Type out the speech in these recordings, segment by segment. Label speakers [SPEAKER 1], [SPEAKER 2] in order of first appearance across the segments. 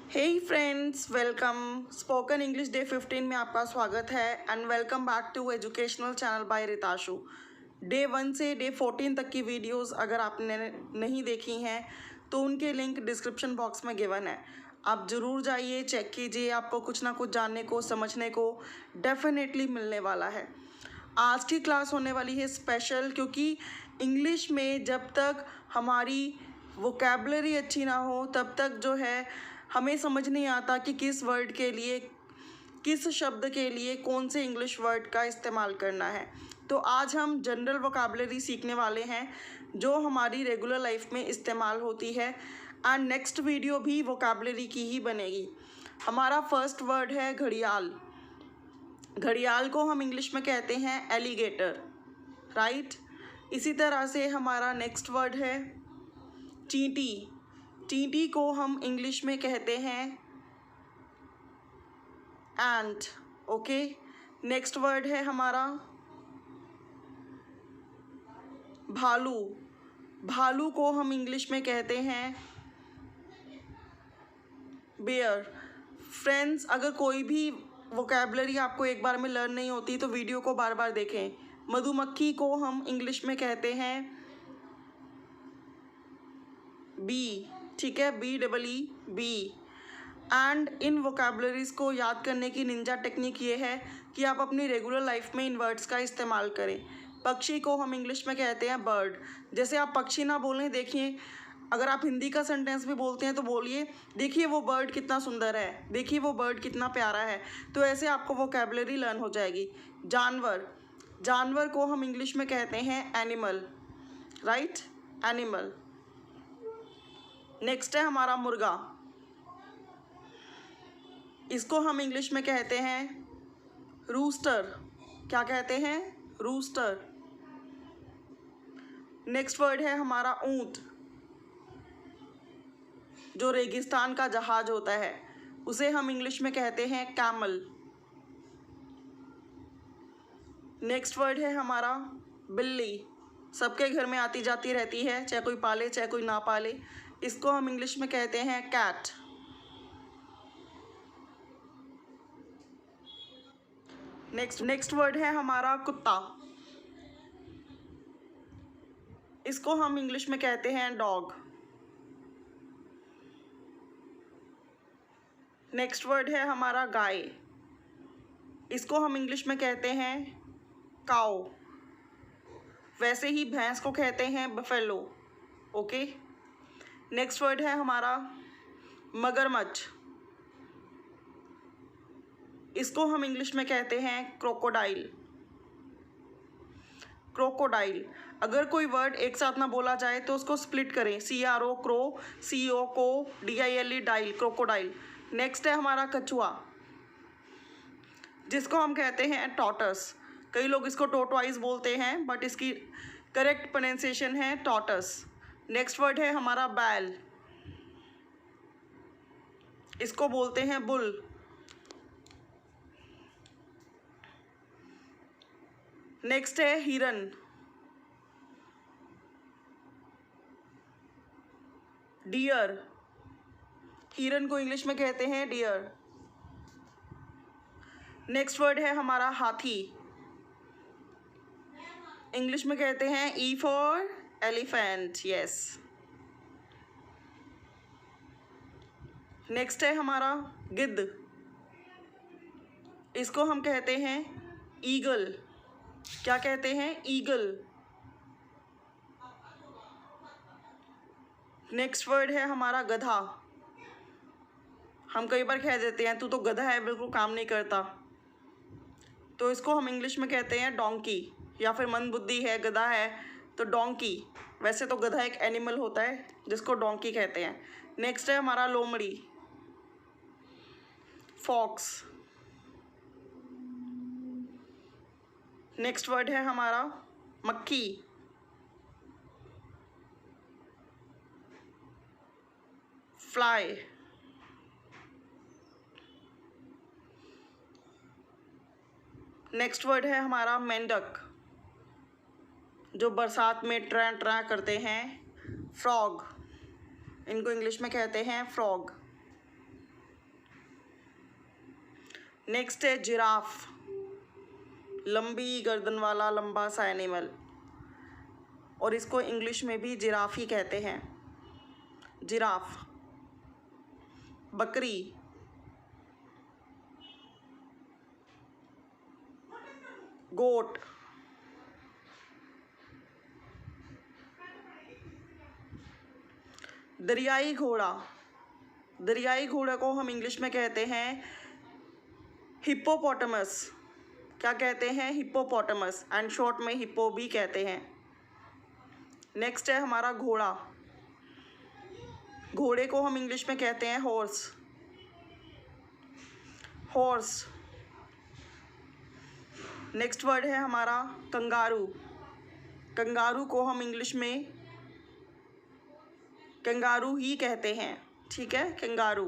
[SPEAKER 1] हे friends, welcome. Spoken English day 15 में आपका स्वागत है and welcome back to educational channel by Ritashu. Day 1 से डे 14 तक की वीडियोस अगर आपने नहीं देखी हैं तो उनके लिंक डिस्क्रिप्शन बॉक्स में गिवन है। आप ज़रूर जाइए, चेक कीजिए, आपको कुछ ना कुछ जानने को समझने को डेफिनेटली मिलने वाला है। आज की क्लास होने वाली है स्पेशल, क्योंकि इंग्लिश में जब तक हमारी वोकैबुलरी अच्छी ना हो तब तक जो है हमें समझ नहीं आता कि किस वर्ड के लिए, किस शब्द के लिए कौन से इंग्लिश वर्ड का इस्तेमाल करना है। तो आज हम जनरल वोकैबुलरी सीखने वाले हैं जो हमारी रेगुलर लाइफ में इस्तेमाल होती है एंड नेक्स्ट वीडियो भी वोकैबुलरी की ही बनेगी। हमारा फर्स्ट वर्ड है घड़ियाल। घड़ियाल को हम इंग्लिश में कहते हैं एलिगेटर, राइट। इसी तरह से हमारा नेक्स्ट वर्ड है चींटी। चींटी को हम इंग्लिश में कहते हैं एंट, ओके। नेक्स्ट वर्ड है हमारा भालू। भालू को हम इंग्लिश में कहते हैं बेयर। फ्रेंड्स, अगर कोई भी वोकैबुलरी आपको एक बार में लर्न नहीं होती तो वीडियो को बार बार देखें। मधुमक्खी को हम इंग्लिश में कहते हैं बी, ठीक है, BEE। एंड इन वोकैबुलरीज़ को याद करने की निंजा टेक्निक ये है कि आप अपनी रेगुलर लाइफ में इन वर्ड्स का इस्तेमाल करें। पक्षी को हम इंग्लिश में कहते हैं बर्ड। जैसे आप पक्षी ना बोलें, देखिए, अगर आप हिंदी का सेंटेंस भी बोलते हैं तो बोलिए, देखिए वो बर्ड कितना सुंदर है, देखिए वो बर्ड कितना प्यारा है। तो ऐसे आपको वोकैबुलरी लर्न हो जाएगी। जानवर, जानवर को हम इंग्लिश में कहते हैं एनिमल, राइट, एनिमल। नेक्स्ट है हमारा मुर्गा। इसको हम इंग्लिश में कहते हैं रूस्टर। क्या कहते हैं? रूस्टर। नेक्स्ट वर्ड है हमारा ऊंट। जो रेगिस्तान का जहाज होता है उसे हम इंग्लिश में कहते हैं कैमल। नेक्स्ट वर्ड है हमारा बिल्ली। सबके घर में आती जाती रहती है, चाहे कोई पाले चाहे कोई ना पाले। इसको हम इंग्लिश में कहते हैं कैट। नेक्स्ट वर्ड है हमारा कुत्ता। इसको हम इंग्लिश में कहते हैं डॉग। नेक्स्ट वर्ड है हमारा गाय। इसको हम इंग्लिश में कहते हैं काऊ। वैसे ही भैंस को कहते हैं बफेलो, ओके। नेक्स्ट वर्ड है हमारा मगरमच्छ। इसको हम इंग्लिश में कहते हैं क्रोकोडाइल। क्रोकोडाइल। अगर कोई वर्ड एक साथ ना बोला जाए तो उसको स्प्लिट करें, CRO क्रो, CO को, DILE डाइल, क्रोकोडाइल। नेक्स्ट है हमारा कछुआ, जिसको हम कहते हैं टॉर्टस। कई लोग इसको टोटवाइज बोलते हैं बट इसकी करेक्ट प्रोनाउंसिएशन है टॉर्टस। नेक्स्ट वर्ड है हमारा बैल। इसको बोलते हैं बुल। नेक्स्ट है हिरन। डियर। हिरन को इंग्लिश में कहते हैं डियर। नेक्स्ट वर्ड है हमारा हाथी। इंग्लिश में कहते हैं E for elephant, yes. Next है हमारा गिद्ध। इसको हम कहते हैं ईगल। क्या कहते हैं? ईगल। नेक्स्ट वर्ड है हमारा गधा। हम कई बार कह देते हैं तू तो गधा है, बिल्कुल काम नहीं करता, तो इसको हम इंग्लिश में कहते हैं डोंकी। या फिर मंदबुद्धि है, गधा है तो डोंकी। वैसे तो गधा एक एनिमल होता है जिसको डोंकी कहते हैं। नेक्स्ट है हमारा लोमड़ी, फॉक्स। नेक्स्ट वर्ड है हमारा मक्खी। फ्लाई। नेक्स्ट वर्ड है हमारा मेंढक, जो बरसात में ट्रै ट्रै करते हैं। फ्रॉग। इनको इंग्लिश में कहते हैं फ्रॉग। नेक्स्ट है जिराफ, लंबी गर्दन वाला लंबा सा एनिमल, और इसको इंग्लिश में भी जिराफ ही कहते हैं, जिराफ। बकरी, गोट, दरियाई घोड़ा, दरियाई घोड़ा को हम इंग्लिश में कहते हैं हिप्पोपोटामस। क्या कहते हैं? हिप्पोपोटामस, एंड शॉर्ट में हिप्पो भी कहते हैं। नेक्स्ट है हमारा घोड़ा, घोड़े को हम इंग्लिश में कहते हैं हॉर्स, हॉर्स। नेक्स्ट वर्ड है हमारा कंगारू, कंगारू को हम इंग्लिश में कंगारू ही कहते हैं, ठीक है, कंगारू।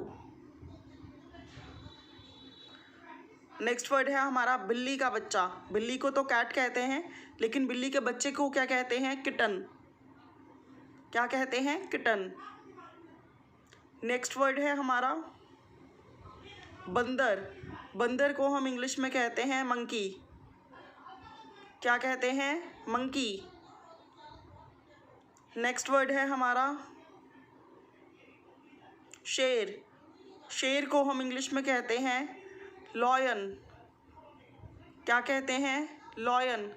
[SPEAKER 1] नेक्स्ट वर्ड है हमारा बिल्ली का बच्चा, बिल्ली को तो कैट कहते हैं, लेकिन बिल्ली के बच्चे को क्या कहते हैं? किटन। क्या कहते हैं? किटन। नेक्स्ट वर्ड है हमारा बंदर, बंदर को हम इंग्लिश में कहते हैं मंकी। क्या कहते हैं? मंकी। नेक्स्ट वर्ड है हमारा शेर, शेर को हम इंग्लिश में कहते हैं लॉयन। क्या कहते हैं? Lion,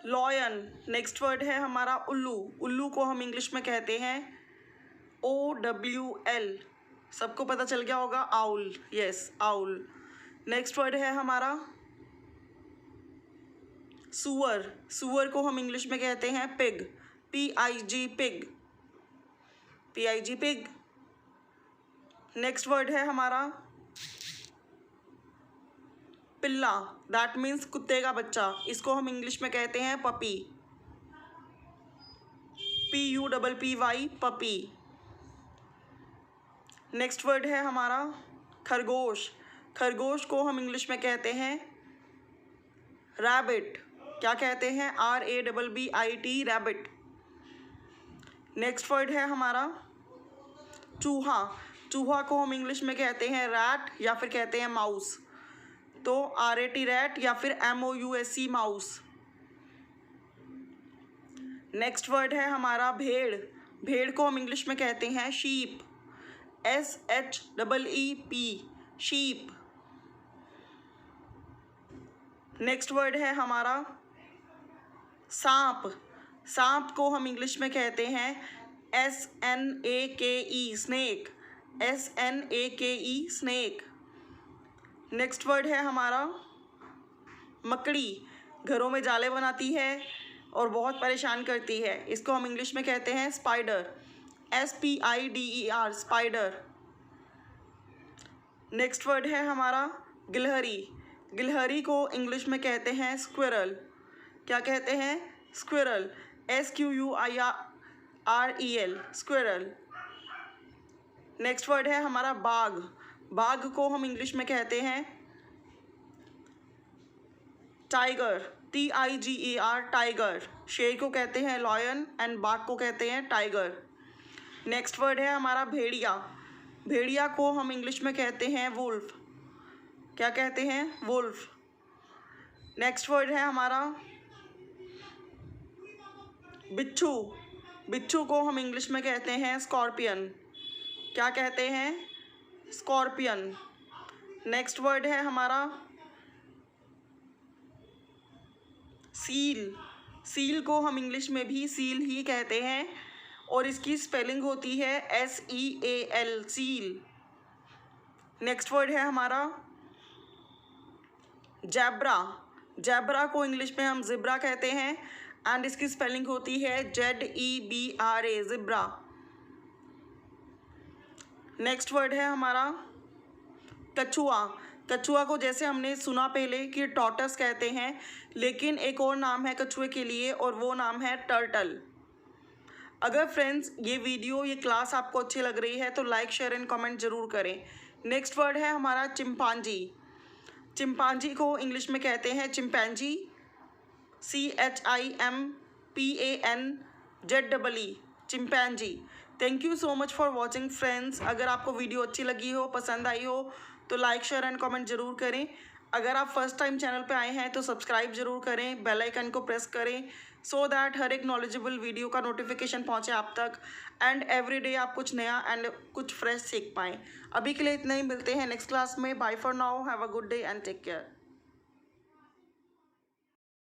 [SPEAKER 1] lion. नेक्स्ट वर्ड है हमारा उल्लू, उल्लू को हम इंग्लिश में कहते हैं OWL। सबको पता चल गया होगा, owl, yes, owl. Next word है हमारा सुअर, सुअर को हम इंग्लिश में कहते हैं pig, PIG, pig, PIG, pig. Next word है हमारा पिल्ला, दैट मीन्स कुत्ते का बच्चा, इसको हम इंग्लिश में कहते हैं puppy, PUPPY, puppy. Next word है हमारा खरगोश, खरगोश को हम इंग्लिश में कहते हैं रैबिट। क्या कहते हैं? RABBIT, rabbit. नेक्स्ट वर्ड है हमारा चूहा, चूहा को हम इंग्लिश में कहते हैं रैट या फिर कहते हैं माउस, तो RAT, रैट, या फिर MOUSE, माउस। नेक्स्ट वर्ड है हमारा भेड़, भेड़ को हम इंग्लिश में कहते हैं sheep, SHEEP, sheep. Next word है हमारा सांप, सांप को हम इंग्लिश में कहते हैं SNAKE, snake, SNAKE, snake. Next word है हमारा मकड़ी, घरों में जाले बनाती है और बहुत परेशान करती है, इसको हम इंग्लिश में कहते हैं spider, SPIDER, spider. Next word है हमारा गिलहरी, गिलहरी को इंग्लिश में कहते हैं स्क्विरल। क्या कहते हैं? Squirrel, SQUIREL, squirrel. Next word है हमारा बाघ, बाघ को हम इंग्लिश में कहते हैं टाइगर, TIGER, टाइगर। शेर को कहते हैं लॉयन एंड बाघ को कहते हैं टाइगर। नेक्स्ट वर्ड है हमारा भेड़िया, भेड़िया को हम इंग्लिश में कहते हैं वुल्फ। क्या कहते हैं? वुल्फ। नेक्स्ट वर्ड है हमारा बिच्छू, बिच्छू को हम इंग्लिश में कहते हैं स्कॉर्पियन। क्या कहते हैं? स्कॉर्पियन। नेक्स्ट वर्ड है हमारा सील, सील को हम इंग्लिश में भी सील ही कहते हैं और इसकी स्पेलिंग होती है SEAL, सील। नेक्स्ट वर्ड है हमारा जैब्रा, जैब्रा को इंग्लिश में हम जिब्रा कहते हैं एंड इसकी स्पेलिंग होती है ZEBRA, जिब्रा। नेक्स्ट वर्ड है हमारा कछुआ, कछुआ को जैसे हमने सुना पहले कि टॉर्टस कहते हैं, लेकिन एक और नाम है कछुए के लिए और वो नाम है टर्टल। अगर फ्रेंड्स ये वीडियो, ये क्लास आपको अच्छी लग रही है तो लाइक, शेयर एंड कमेंट ज़रूर करें। नेक्स्ट वर्ड है हमारा चिंपांजी, चिंपांजी को इंग्लिश में कहते हैं chimpanzee, CHIMPANZEE, chimpanzee. Thank you so much for watching friends. अगर आपको वीडियो अच्छी लगी हो, पसंद आई हो तो लाइक शेयर एंड कमेंट ज़रूर करें। अगर आप फर्स्ट टाइम चैनल पे आए हैं तो सब्सक्राइब जरूर करें, बेल आइकन को प्रेस करें सो दैट हर एक नॉलेजेबल वीडियो का नोटिफिकेशन पहुंचे आप तक एंड एवरीडे आप कुछ नया एंड कुछ फ्रेश सीख पाएँ। अभी के लिए इतना ही, मिलते हैं नेक्स्ट क्लास में। Bye for now, have a good day and take care.